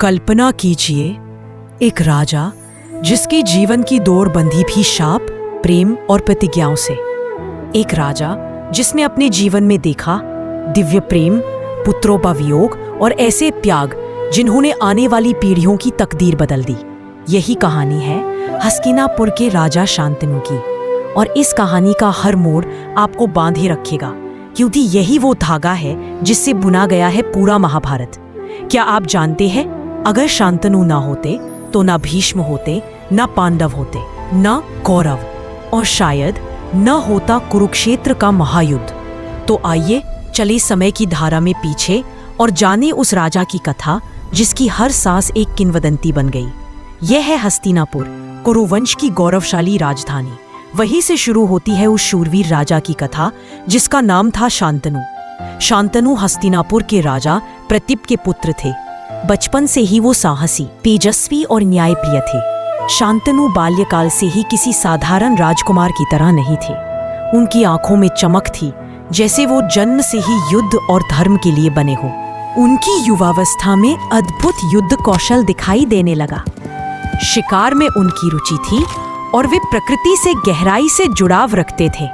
कल्पना कीजिए, एक राजा जिसके जीवन की दौड़ बंधी भी शाप, प्रेम और प्रतिज्ञाओं से। एक राजा जिसने अपने जीवन में देखा दिव्य प्रेम, पुत्रों का वियोग और ऐसे त्याग जिन्होंने आने वाली पीढ़ियों की तकदीर बदल दी। यही कहानी है हस्तिनापुर के राजा शांतनु की, और इस कहानी का हर मोड़ आपको बांधे रखेगा, क्योंकि यही वो धागा है जिससे बुना गया है पूरा महाभारत। क्या आप जानते हैं, अगर शांतनु ना होते तो ना भीष्म होते, ना पांडव होते, ना कौरव, और शायद न होता कुरुक्षेत्र का महायुद्ध। तो आइए चले समय की धारा में पीछे और जाने उस राजा की कथा जिसकी हर सांस एक किंवदंती बन गई। यह है हस्तिनापुर, कुरुवंश की गौरवशाली राजधानी। वहीं से शुरू होती है उस शूरवीर राजा की कथा जिसका नाम था शांतनु। शांतनु हस्तिनापुर के राजा प्रतीप के पुत्र थे। बचपन से ही वो साहसी, तेजस्वी और न्यायप्रिय थे। शांतनु बाल्यकाल से ही किसी साधारण राजकुमार की तरह नहीं थे। उनकी आंखों में चमक थी, जैसे वो जन्म से ही युद्ध और धर्म के लिए बने हो। उनकी युवावस्था में अद्भुत युद्ध कौशल दिखाई देने लगा। शिकार में उनकी रुचि थी और वे प्रकृति से गहराई से जुड़ाव रखते थे।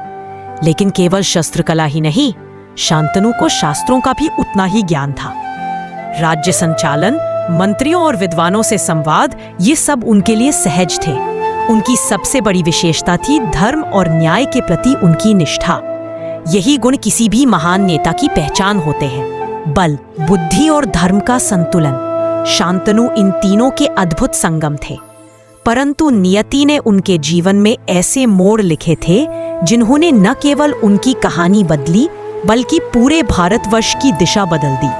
लेकिन केवल शस्त्रकला ही नहीं, शांतनु को शास्त्रों का भी उतना ही ज्ञान था। राज्य संचालन, मंत्रियों और विद्वानों से संवाद, ये सब उनके लिए सहज थे। उनकी सबसे बड़ी विशेषता थी धर्म और न्याय के प्रति उनकी निष्ठा। यही गुण किसी भी महान नेता की पहचान होते हैं। बल, बुद्धि और धर्म का संतुलन, शांतनु इन तीनों के अद्भुत संगम थे। परंतु नियति ने उनके जीवन में ऐसे मोड़ लिखे थे जिन्होंने न केवल उनकी कहानी बदली, बल्कि पूरे भारतवर्ष की दिशा बदल दी।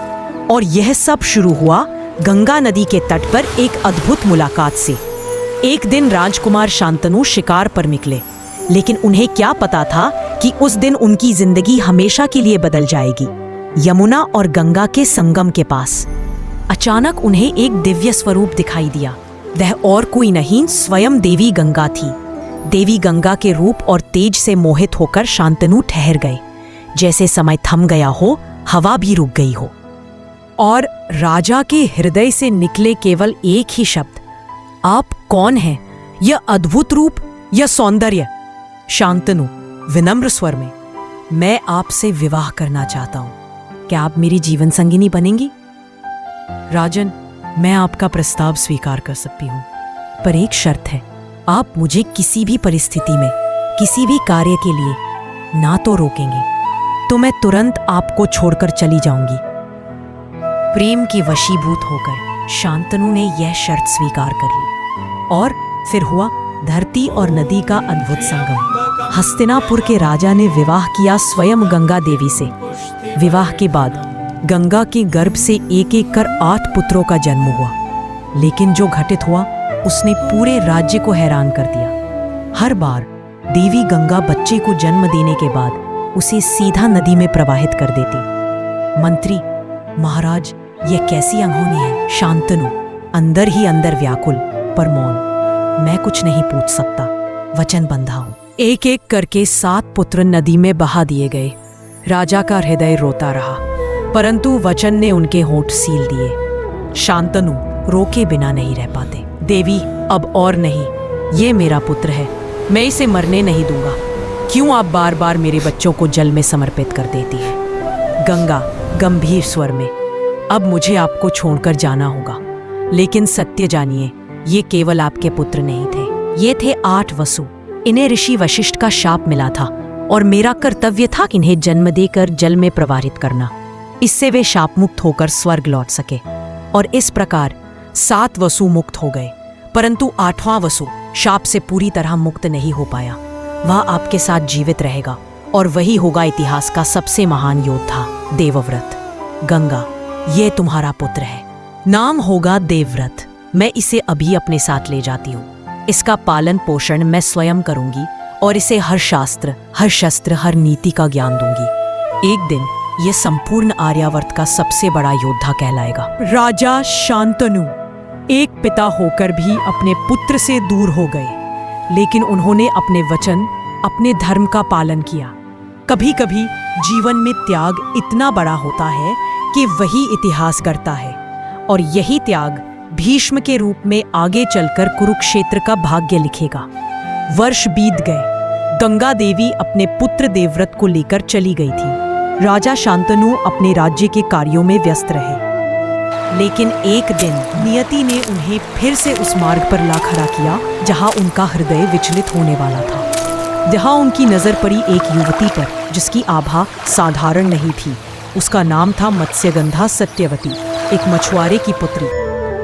और यह सब शुरू हुआ गंगा नदी के तट पर एक अद्भुत मुलाकात से। एक दिन राजकुमार शांतनु शिकार पर निकले, लेकिन उन्हें क्या पता था कि उस दिन उनकी जिंदगी हमेशा के लिए बदल जाएगी। यमुना और गंगा के संगम के पास अचानक उन्हें एक दिव्य स्वरूप दिखाई दिया। वह और कोई नहीं, स्वयं देवी गंगा थी। देवी गंगा के रूप और तेज से मोहित होकर शांतनु ठहर गए, जैसे समय थम गया हो, हवा भी रुक गई हो। और राजा के हृदय से निकले केवल एक ही शब्द, आप कौन हैं? यह अद्भुत रूप, यह सौंदर्य। शांतनु विनम्र स्वर में, मैं आपसे विवाह करना चाहता हूं। क्या आप मेरी जीवन संगिनी बनेंगी? राजन, मैं आपका प्रस्ताव स्वीकार कर सकती हूं, पर एक शर्त है। आप मुझे किसी भी परिस्थिति में, किसी भी कार्य के लिए ना तो रोकेंगे, तो मैं तुरंत आपको छोड़कर चली जाऊंगी। प्रेम के वशीभूत होकर शांतनु ने यह शर्त स्वीकार कर ली, और फिर हुआ धरती और नदी का अद्भुत संगम। हस्तिनापुर के राजा ने विवाह किया स्वयं गंगा देवी से। विवाह के बाद गंगा के गर्भ से एक एक कर 8 पुत्रों का जन्म हुआ। लेकिन जो घटित हुआ उसने पूरे राज्य को हैरान कर दिया। हर बार देवी गंगा बच्चे को जन्म देने के बाद उसे सीधा नदी में प्रवाहित कर देती। मंत्री, महाराज, यह कैसी अनहोनी है? शांतनु अंदर ही अंदर व्याकुल पर मौन। मैं कुछ नहीं पूछ सकता, वचन बंधा हूं। एक एक करके 7 पुत्र नदी में बहा दिए गए। राजा का हृदय रोता रहा, परंतु वचन ने उनके होंठ सील दिए। शांतनु रोके बिना नहीं रह पाते। देवी, अब और नहीं, ये मेरा पुत्र है, मैं इसे मरने नहीं दूंगा। क्यों आप बार बार मेरे बच्चों को जल में समर्पित कर देती है? गंगा गंभीर स्वर में, अब मुझे आपको छोड़कर जाना होगा, लेकिन सत्य जानिए, ये केवल आपके पुत्र नहीं थे, ये थे 8 वसु। इन्हें ऋषि वशिष्ठ का शाप मिला था और मेरा कर्तव्य था इन्हें जन्म देकर जल में प्रवाहित करना। इससे वे शाप मुक्त होकर स्वर्ग लौट सके। और इस प्रकार 7 वसु मुक्त हो गए, परंतु 8वां वसु शाप से पूरी तरह मुक्त नहीं हो पाया। वह आपके साथ जीवित रहेगा और वही होगा इतिहास का सबसे महान योद्धा, देवव्रत। गंगा, ये तुम्हारा पुत्र है, नाम होगा देवव्रत। मैं इसे अभी अपने साथ ले जाती हूँ। इसका पालन पोषण मैं स्वयं करूंगी और इसे हर शास्त्र, हर शस्त्र, हर नीति का ज्ञान दूंगी। एक दिन यह संपूर्ण आर्यावर्त का सबसे बड़ा योद्धा कहलाएगा। राजा शांतनु एक पिता होकर भी अपने पुत्र से दूर हो गए, लेकिन उन्होंने अपने वचन, अपने धर्म का पालन किया। कभी कभी जीवन में त्याग इतना बड़ा होता है कि वही इतिहास करता है, और यही त्याग भीष्म के रूप में आगे चलकर कुरुक्षेत्र का भाग्य लिखेगा। वर्ष बीत गए। गंगा देवी अपने पुत्र देवव्रत को लेकर चली गई थी। राजा शांतनु अपने राज्य के कार्यों में व्यस्त रहे। लेकिन एक दिन नियति ने उन्हें फिर से उस मार्ग पर ला खड़ा किया जहां उनका हृदय विचलित होने वाला था। जहां उनकी नजर पड़ी एक युवती पर जिसकी आभा साधारण नहीं थी। उसका नाम था मत्स्यगंधा सत्यवती, एक मछुआरे की पुत्री।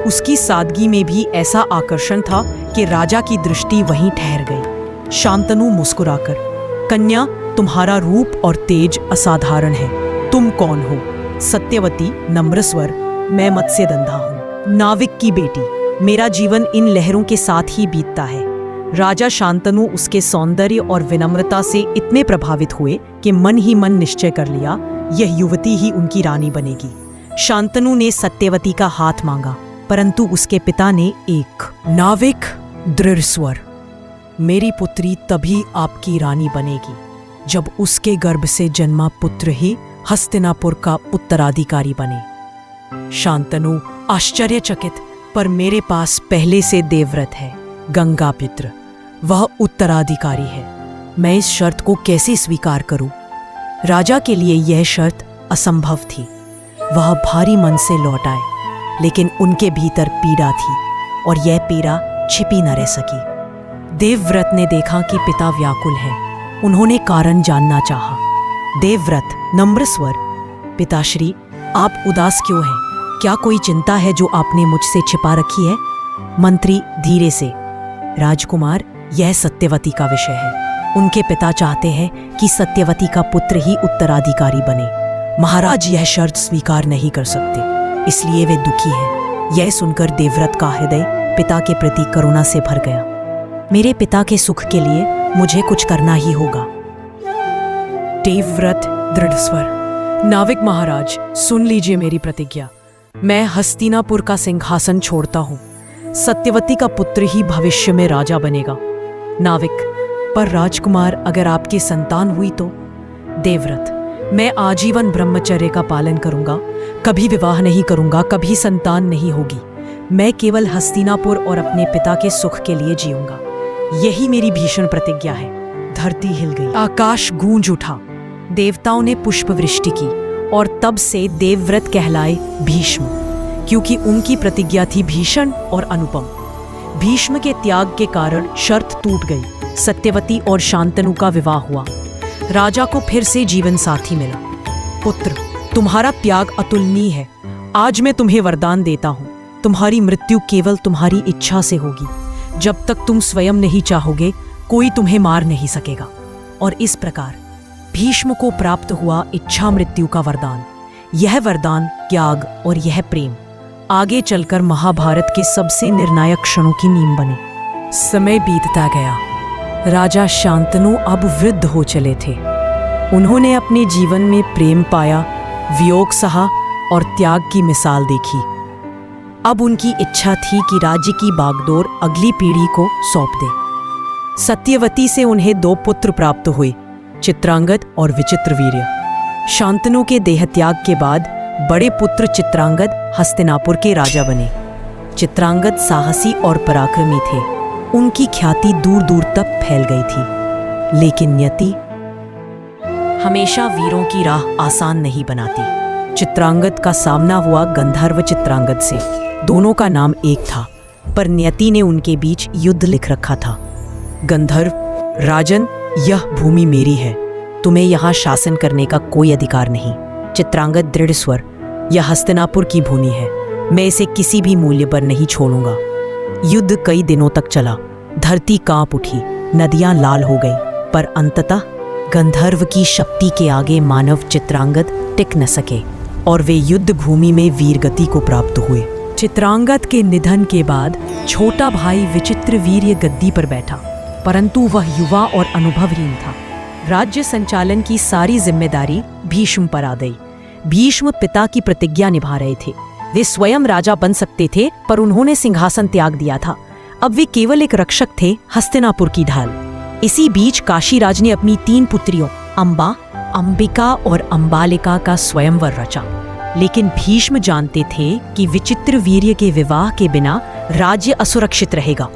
उसकी सादगी में भी ऐसा आकर्षण था कि राजा की दृष्टि वहीं ठहर गई। शांतनु मुस्कुराकर, कन्या, तुम्हारा रूप और तेज असाधारण है। तुम कौन हो? सत्यवती नम्र स्वर, मैं मत्स्यगंधा हूँ, नाविक की बेटी। मेरा जीवन इन लहरों के साथ ही बीतता है। राजा शांतनु उसके सौंदर्य और विनम्रता से इतने प्रभावित हुए कि मन ही मन निश्चय कर लिया, यह युवती ही उनकी रानी बनेगी। शांतनु ने सत्यवती का हाथ मांगा, परंतु उसके पिता ने एक नाविक दृढ़ स्वर, मेरी पुत्री तभी आपकी रानी बनेगी जब उसके गर्भ से जन्मा पुत्र ही हस्तिनापुर का उत्तराधिकारी बने। शांतनु आश्चर्यचकित, पर मेरे पास पहले से देवव्रत है, गंगापुत्र, वह उत्तराधिकारी है। मैं इस शर्त को कैसे स्वीकार करूं? राजा के लिए यह शर्त असंभव थी। वह भारी मन से लौट आए, लेकिन उनके भीतर पीड़ा थी और यह पीड़ा छिपी न रह सकी। देवव्रत ने देखा कि पिता व्याकुल हैं। उन्होंने कारण जानना चाहा। देवव्रत नम्र स्वर, पिताश्री, आप उदास क्यों हैं? क्या कोई चिंता है जो आपने मुझसे छिपा रखी है? मंत्री धीरे से, राजकुमार, यह सत्यवती का विषय है। उनके पिता चाहते हैं कि सत्यवती का पुत्र ही उत्तराधिकारी बने। महाराज यह शर्त स्वीकार नहीं कर सकते, इसलिए वे दुखी हैं। यह सुनकर देवव्रत का हृदय पिता के प्रति करुणा से भर गया। मेरे पिता के सुख के लिए मुझे कुछ करना ही होगा। देवव्रत दृढ़ स्वर, नाविक महाराज, सुन लीजिए मेरी प्रतिज्ञा। मैं हस्तिनापुर का सिंहासन छोड़ता हूँ। सत्यवती का पुत्र ही भविष्य में राजा बनेगा। नाविक, पर राजकुमार, अगर आपकी संतान हुई तो? देवव्रत, मैं आजीवन ब्रह्मचर्य का पालन करूंगा, कभी विवाह नहीं करूंगा, कभी संतान नहीं होगी। मैं केवल हस्तिनापुर और अपने पिता के सुख के लिए जीऊंगा। यही मेरी भीषण प्रतिज्ञा है। धरती हिल गई, आकाश गूंज उठा, देवताओं ने पुष्प वृष्टि की और तब से देवव्रत कहलाए भीष्म, क्योंकि उनकी प्रतिज्ञा थी भीषण और अनुपम। भीष्म के त्याग के कारण शर्त टूट गई। सत्यवती और शांतनु का विवाह हुआ। राजा को फिर से जीवन साथी मिला। पुत्र, तुम्हारा त्याग अतुलनीय है। आज मैं तुम्हें वरदान देता हूँ, तुम्हारी मृत्यु केवल तुम्हारी इच्छा से होगी। जब तक तुम स्वयं नहीं चाहोगे, कोई तुम्हें मार नहीं सकेगा। और इस प्रकार भीष्म को प्राप्त हुआ इच्छा मृत्यु का वरदान। यह वरदान, त्याग और यह प्रेम आगे चलकर महाभारत के सबसे निर्णायक क्षणों की नींव बने। समय बीतता गया। राजा शांतनु अब वृद्ध हो चले थे। उन्होंने अपने जीवन में प्रेम पाया, वियोग सहा और त्याग की मिसाल देखी। अब उनकी इच्छा थी कि राज्य की बागडोर अगली पीढ़ी को सौंप दे। सत्यवती से उन्हें 2 पुत्र प्राप्त हुए, चित्रांगद और विचित्रवीर्य। शांतनु के देहत्याग के बाद बड़े पुत्र चित्रांगद हस्तिनापुर के राजा बने। चित्रांगद साहसी और पराक्रमी थे। उनकी ख्याति दूर दूर तक फैल गई थी। लेकिन नियति हमेशा वीरों की राह आसान नहीं बनाती। चित्रांगद का सामना हुआ गंधर्व चित्रांगद से। दोनों का नाम एक था, पर नियति ने उनके बीच युद्ध लिख रखा था। गंधर्व, राजन, यह भूमि मेरी है, तुम्हें यहाँ शासन करने का कोई अधिकार नहीं। चित्रांगद दृढ़ स्वर, यह हस्तिनापुर की भूमि है, मैं इसे किसी भी मूल्य पर नहीं छोड़ूंगा। युद्ध कई दिनों तक चला। धरती कांप उठी, नदियां लाल हो गई, पर अंततः गंधर्व की शक्ति के आगे मानव चित्रांगद टिक न सके और वे युद्ध भूमि में वीरगति को प्राप्त हुए। चित्रांगद के निधन के बाद छोटा भाई विचित्रवीर्य गद्दी पर बैठा, परंतु वह युवा और अनुभवहीन था। राज्य संचालन की सारी जिम्मेदारी भीष्म पर आ गई। भीष्म पिता की प्रतिज्ञा निभा रहे थे। वे स्वयं राजा बन सकते थे, पर उन्होंने सिंहासन त्याग दिया था। अब वे केवल एक रक्षक थे, हस्तिनापुर की ढाल। इसी बीच काशीराज ने अपनी 3 पुत्रियों अंबा, अंबिका और अंबालिका का स्वयंवर रचा। लेकिन भीष्म जानते थे कि विचित्रवीर्य के विवाह के बिना राज्य असुरक्षित रहेगा।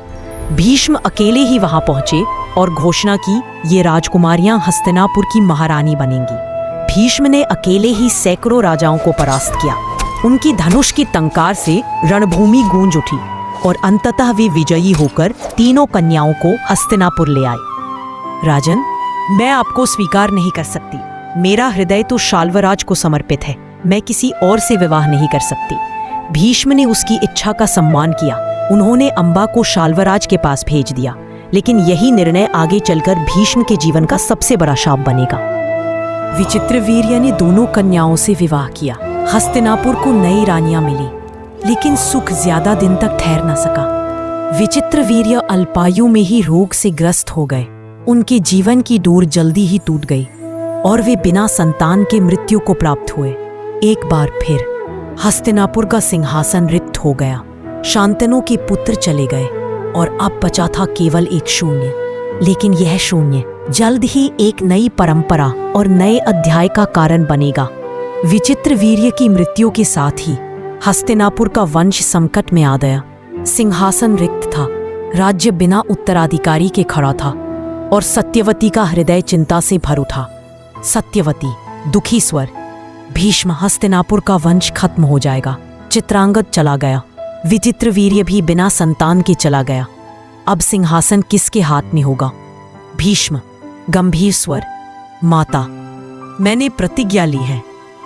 भीष्म अकेले ही वहां पहुंचे और घोषणा की, ये राजकुमारियां हस्तिनापुर की महारानी बनेंगी। भीष्म ने अकेले ही सैकड़ों राजाओं को परास्त किया। उनकी धनुष की टंकार से रणभूमि गूंज उठी और अंततः वे विजयी होकर तीनों कन्याओं को हस्तिनापुर ले आए। राजन, मैं आपको स्वीकार नहीं कर सकती। मेरा हृदय तो शाल्वराज को समर्पित है। मैं किसी और से विवाह नहीं कर सकती। भीष्म ने उसकी इच्छा का सम्मान किया। उन्होंने अंबा को शाल्वराज के पास भेज दिया, लेकिन यही निर्णय आगे चलकर भीष्म के जीवन का सबसे बड़ा शाप बनेगा। विचित्रवीर्य ने दोनों कन्याओं से विवाह किया। हस्तिनापुर को नई रानियां मिली, लेकिन सुख ज्यादा दिन तक ठहर न सका। विचित्रवीर्य अल्पायु में ही रोग से ग्रस्त हो गए। उनके जीवन की डोर जल्दी ही टूट गई और वे बिना संतान के मृत्यु को प्राप्त हुए। एक बार फिर हस्तिनापुर का सिंहासन रिक्त हो गया। शांतनु के पुत्र चले गए और अब बचा था केवल एक शून्य। लेकिन यह शून्य जल्द ही एक नई परंपरा और नए अध्याय का कारण बनेगा। विचित्रवीर्य की मृत्यु के साथ ही हस्तिनापुर का वंश संकट में आ गया। सिंहासन रिक्त था, राज्य बिना उत्तराधिकारी के खड़ा था और सत्यवती का हृदय चिंता से भर उठा। सत्यवती, दुखी स्वर, भीष्म, हस्तिनापुर का वंश खत्म हो जाएगा। चित्रांगद चला गया। विचित्रवीर्य भी बिना संतान के चला गया। अब सिंहासन किसके हाथ में होगा? भीष्म, गंभीर स्वर, माता, मैंने प्रतिज्ञा ली है।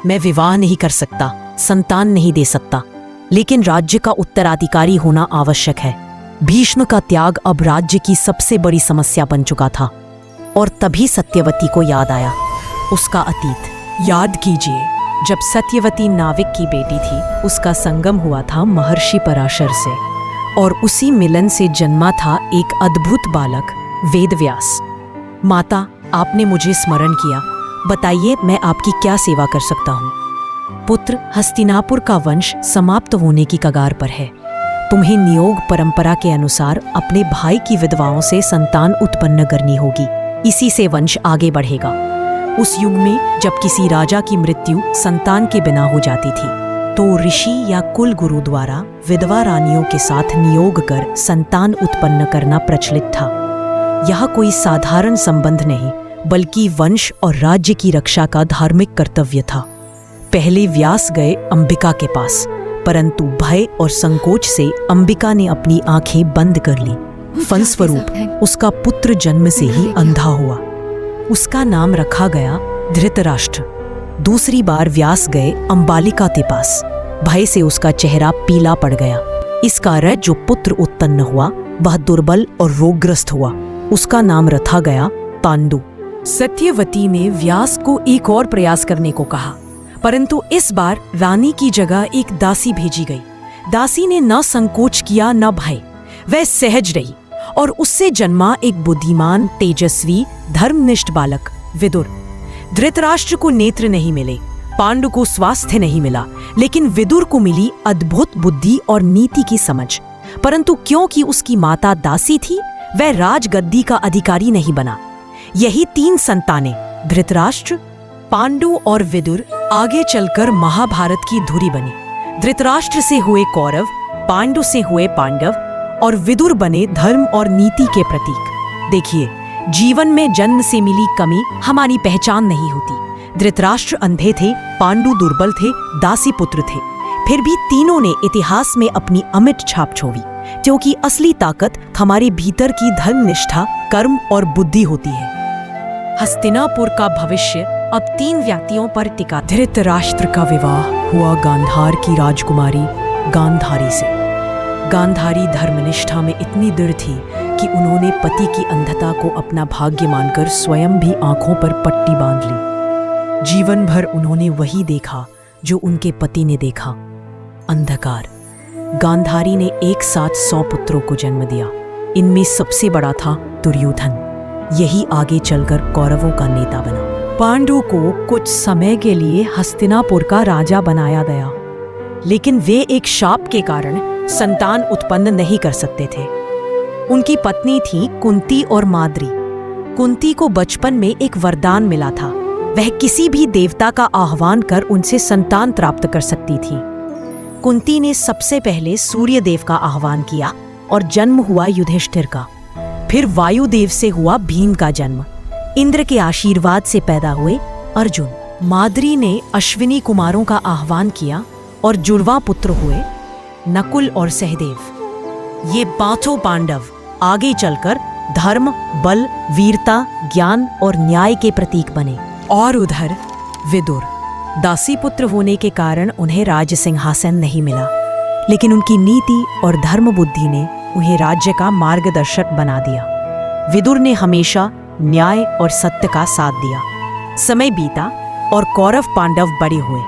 मैं विवाह नहीं कर सकता, संतान नहीं दे सकता, लेकिन राज्य का उत्तराधिकारी होना आवश्यक है। भीष्म का त्याग अब राज्य की सबसे बड़ी समस्या बन चुका था। और तभी सत्यवती को याद आया, उसका अतीत। याद कीजिए, जब सत्यवती नाविक की बेटी थी, उसका संगम हुआ था महर्षि पराशर से और उसी मिलन से जन्मा था एक अद्भुत बालक, वेदव्यास। माता, आपने मुझे स्मरण किया। बताइए, मैं आपकी क्या सेवा कर सकता हूँ? पुत्र, हस्तिनापुर का वंश समाप्त होने की कगार पर है। तुम्हें नियोग परंपरा के अनुसार अपने भाई की विधवाओं से संतान उत्पन्न करनी होगी। इसी से वंश आगे बढ़ेगा। उस युग में जब किसी राजा की मृत्यु संतान के बिना हो जाती थी, तो ऋषि या कुल गुरु द्वारा विधवा रानियों के साथ नियोग कर संतान उत्पन्न करना प्रचलित था। यह कोई साधारण संबंध नहीं, बल्कि वंश और राज्य की रक्षा का धार्मिक कर्तव्य था। पहले व्यास गए अंबिका के पास, परंतु भय और संकोच से अंबिका ने अपनी आंखें बंद कर ली। फलस्वरूप उसका पुत्र जन्म से ही अंधा हुआ। उसका नाम रखा गया धृतराष्ट्र। दूसरी बार व्यास गए अंबालिका के पास। भय से उसका चेहरा पीला पड़ गया। इस कारण जो पुत्र उत्पन्न हुआ वह दुर्बल और रोगग्रस्त हुआ। उसका नाम रखा गया पांडु। सत्यवती ने व्यास को एक और प्रयास करने को कहा, परंतु इस बार रानी की जगह एक दासी भेजी गई। दासी ने न संकोच किया न भय, वह सहज रही और उससे जन्मा एक बुद्धिमान, तेजस्वी, धर्मनिष्ठ बालक विदुर। धृतराष्ट्र को नेत्र नहीं मिले, पांडु को स्वास्थ्य नहीं मिला, लेकिन विदुर को मिली अद्भुत बुद्धि और नीति की समझ। परंतु क्योंकि उसकी माता दासी थी, वह राजगद्दी का अधिकारी नहीं बना। यही तीन संतानें, धृतराष्ट्र, पांडु और विदुर, आगे चलकर महाभारत की धुरी बनी। धृतराष्ट्र से हुए कौरव, पांडु से हुए पांडव और विदुर बने धर्म और नीति के प्रतीक। देखिए, जीवन में जन्म से मिली कमी हमारी पहचान नहीं होती। धृतराष्ट्र अंधे थे, पांडु दुर्बल थे, दासी पुत्र थे, फिर भी तीनों ने इतिहास में अपनी अमिट छाप छोड़ी, क्योंकि असली ताकत हमारे भीतर की धर्मनिष्ठा, कर्म और बुद्धि होती है। हस्तिनापुर का भविष्य अब तीन व्यक्तियों पर टिका। धृतराष्ट्र का विवाह हुआ गांधार की राजकुमारी गांधारी से। गांधारी धर्मनिष्ठा में इतनी दृढ़ थी कि उन्होंने पति की अंधता को अपना भाग्य मानकर स्वयं भी आंखों पर पट्टी बांध ली। जीवन भर उन्होंने वही देखा जो उनके पति ने देखा, अंधकार। गांधारी ने एक साथ 100 पुत्रों को जन्म दिया। इनमें सबसे बड़ा था दुर्योधन। यही आगे चलकर कौरवों का नेता बना। पांडु को कुछ समय के लिए हस्तिनापुर का राजा बनाया गया, लेकिन वे एक शाप के कारण संतान उत्पन्न नहीं कर सकते थे। उनकी पत्नी थी कुंती और माद्री। कुंती को बचपन में एक वरदान मिला था, वह किसी भी देवता का आह्वान कर उनसे संतान प्राप्त कर सकती थी। कुंती ने सबसे पहले सूर्य देव का आह्वान किया और जन्म हुआ युधिष्ठिर का। फिर वायुदेव से हुआ भीम का जन्म। इंद्र के आशीर्वाद से पैदा हुए अर्जुन। माद्री ने अश्विनी कुमारों का आह्वान किया और जुड़वा पुत्र हुए नकुल और सहदेव। ये पांचों पांडव आगे चलकर धर्म, बल, वीरता, ज्ञान और न्याय के प्रतीक बने। और उधर विदुर, दासी पुत्र होने के कारण उन्हें राज सिंहासन नहीं मिला, लेकिन उनकी नीति और धर्म बुद्धि ने उन्हें राज्य का मार्गदर्शक बना दिया। विदुर ने हमेशा न्याय और सत्य का साथ दिया। समय बीता और कौरव पांडव बड़े हुए,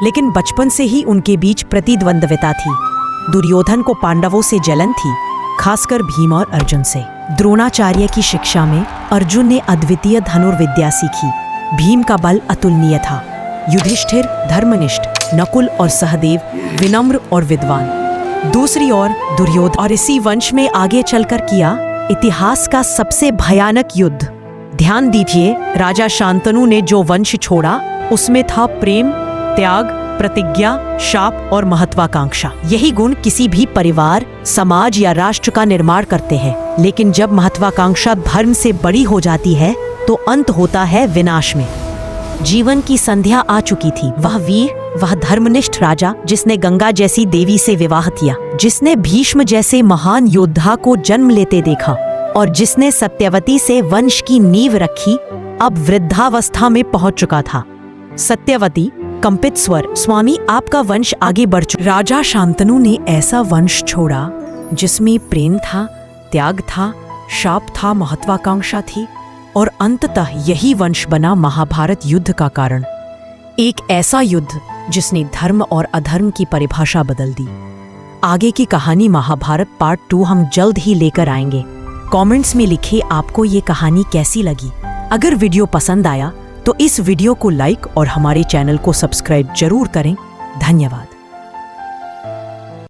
लेकिन बचपन से ही उनके बीच प्रतिद्वंद्विता थी। दुर्योधन को पांडवों से जलन थी, खासकर भीम और अर्जुन से। द्रोणाचार्य की शिक्षा में अर्जुन ने अद्वितीय धनुर्विद्या सीखी। भीम का बल अतुलनीय था। युधिष्ठिर धर्मनिष्ठ, नकुल और सहदेव विनम्र और विद्वान। दूसरी ओर दुर्योधन और इसी वंश में आगे चलकर किया इतिहास का सबसे भयानक युद्ध। ध्यान दीजिए, राजा शांतनु ने जो वंश छोड़ा उसमें था प्रेम, त्याग, प्रतिज्ञा, शाप और महत्वाकांक्षा। यही गुण किसी भी परिवार, समाज या राष्ट्र का निर्माण करते हैं। लेकिन जब महत्वाकांक्षा धर्म से बड़ी हो जाती है तो अंत होता है विनाश में। जीवन की संध्या आ चुकी थी। वह वीर, वह धर्मनिष्ठ राजा जिसने गंगा जैसी देवी से विवाह किया, जिसने भीष्म जैसे महान योद्धा को जन्म लेते देखा और जिसने सत्यवती से वंश की नींव रखी, अब वृद्धावस्था में पहुंच चुका था। सत्यवती कंपित स्वर, स्वामी आपका वंश आगे बढ़ चुका। राजा शांतनु ने ऐसा वंश छोड़ा जिसमें प्रेम था, त्याग था, शाप था, महत्वाकांक्षा थी और अंततः यही वंश बना महाभारत युद्ध का कारण। एक ऐसा युद्ध जिसने धर्म और अधर्म की परिभाषा बदल दी। आगे की कहानी महाभारत पार्ट 2 हम जल्द ही लेकर आएंगे। कमेंट्स में लिखिए आपको ये कहानी कैसी लगी। अगर वीडियो पसंद आया तो इस वीडियो को लाइक और हमारे चैनल को सब्सक्राइब जरूर करें। धन्यवाद।